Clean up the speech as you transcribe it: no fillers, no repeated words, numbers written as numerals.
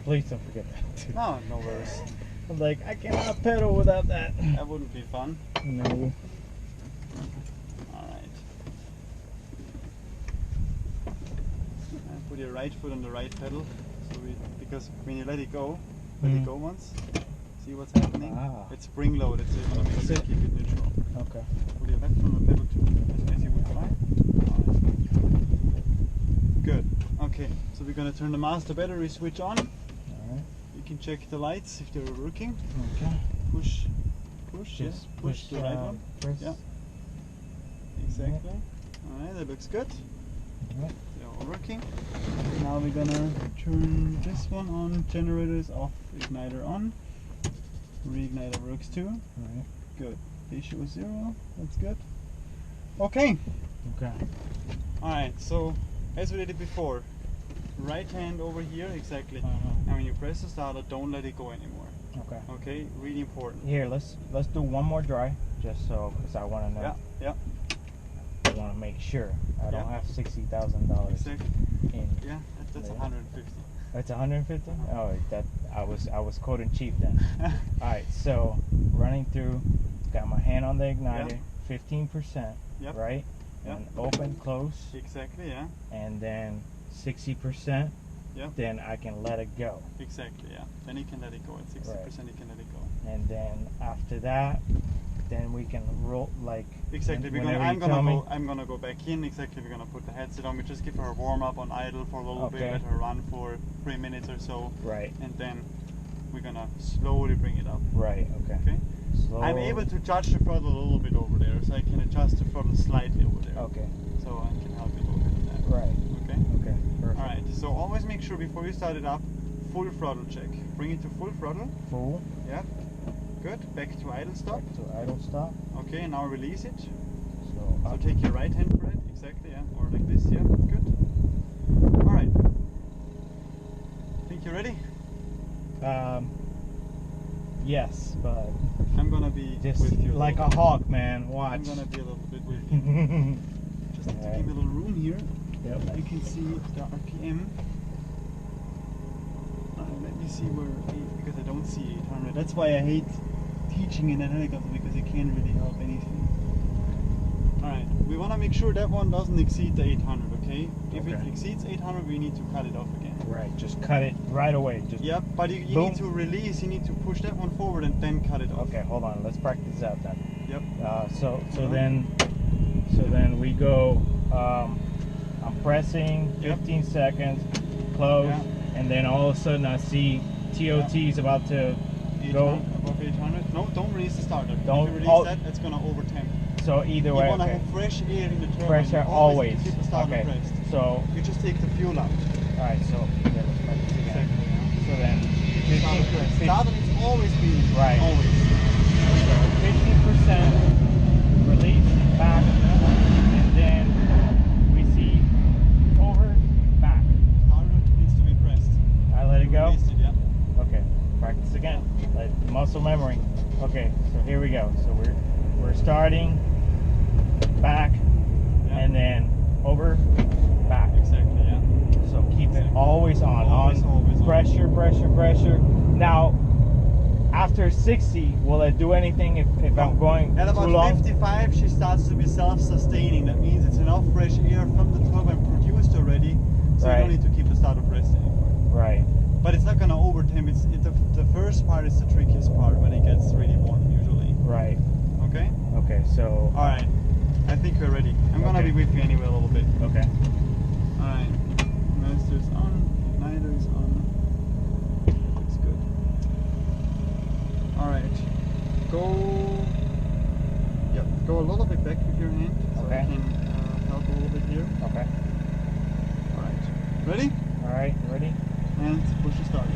Please don't forget that too. No, no worries. I'm like, I cannot pedal without that. That wouldn't be fun. No. Alright. Put your right foot on the right pedal. Because when you let it go once, see what's happening? Ah. It's spring loaded, so you want to make sure to keep it neutral. Okay. Put your left foot on the pedal too, as you would fly. Good. Okay, so we're going to turn the master battery switch on. Alright. You can check the lights if they're working. Okay. Push, Just yes, push the right one. Press. Yeah. Exactly. Alright, that looks good. Yep. They're all working. Now we're gonna turn this one on, generators off, igniter on. Reigniter works too. Alright. Good. Ratio 0, that's good. Okay. Okay. Alright, so as we did it before, right hand over here, exactly. And when you press the starter, don't let it go anymore. Okay. Okay, really important. Here, let's do one more dry, just so, because I want to know. Yeah. I want to make sure I don't have $60,000 Exactly. in. Yeah, that's 150. That's 150. Oh, that I was quoting cheap then. All right, so running through, got my hand on the igniter, 15%, right? Yep. And open, close. Exactly, yeah. And then 60%. Yep. Then I can let it go. Exactly, yeah. Then you can let it go. At 60%, you can let it go. And then after that, then we can roll like. Exactly. I'm gonna go back in. Exactly. We're gonna put the headset on. We just give her a warm up on idle for a little bit. Let her run for 3 minutes or so. Right. And then we're gonna slowly bring it up. Right. Okay. Okay. Slow. I'm able to judge the throttle a little bit over there, so I can adjust the throttle slightly over there. Okay. So I can help you a little bit with that. Right. Okay. Okay. Perfect. All right. So always make sure before you start it up, full throttle check. Bring it to full throttle. Full. Yeah. Good. Back to idle stop. Back to idle stop. Okay. Now release it. So take your right hand for it. Exactly. Yeah. Or like this. Yeah. Good. All right. Think you're ready? Yes, but I'm gonna be just with you. Like a hawk, man. Watch. I'm gonna be a little bit with you. Just to give a little room here. Yep. You can see the RPM. Let me see where, because I don't see 800. That's why I hate teaching in a helicopter, because you can't really help anything. Alright, we want to make sure that one doesn't exceed the 800, okay? If it exceeds 800, we need to cut it off again. Right, just cut it right away. Just but you need to release, you need to push that one forward and then cut it off. Okay, hold on, let's practice that then. Yep. So then we go, I'm pressing 15 seconds, close, and then all of a sudden I see TOT's about to go. Above 800? No, don't release the starter. Don't if you release that, it's going to overtemp. So either way, you want to have fresh air in the turbine. Pressure always. Keep the starter pressed. So you just take the fuel out. Alright, so let's practice again. Exactly, yeah. So then 15%. Starter is always been always. So 15% release back, and then we see over back. Starter needs to be pressed. I let it go. Release it, yeah. Okay, practice again. Like muscle memory. Okay, so here we go. So we're starting back, and then over back. Exactly, yeah. So keep it always on. Always pressure, pressure, pressure. Now, after 60, will it do anything if I'm going at about too long? 55, she starts to be self-sustaining. That means it's enough fresh air from the turbine produced already, so you don't need to keep the starter pressed anymore. Right. But it's not going to overtemp. The first part is the trickiest part when it gets really warm, usually. Right. Okay? Okay, so... Alright. I think we're ready. I'm going to be with you anyway a little bit. Okay. Alright. Master's on. Igniter is on. Looks good. Alright. Go a little bit back with your hand so I can help a little bit here. Okay. Alright. Ready? Alright, ready? And push the start.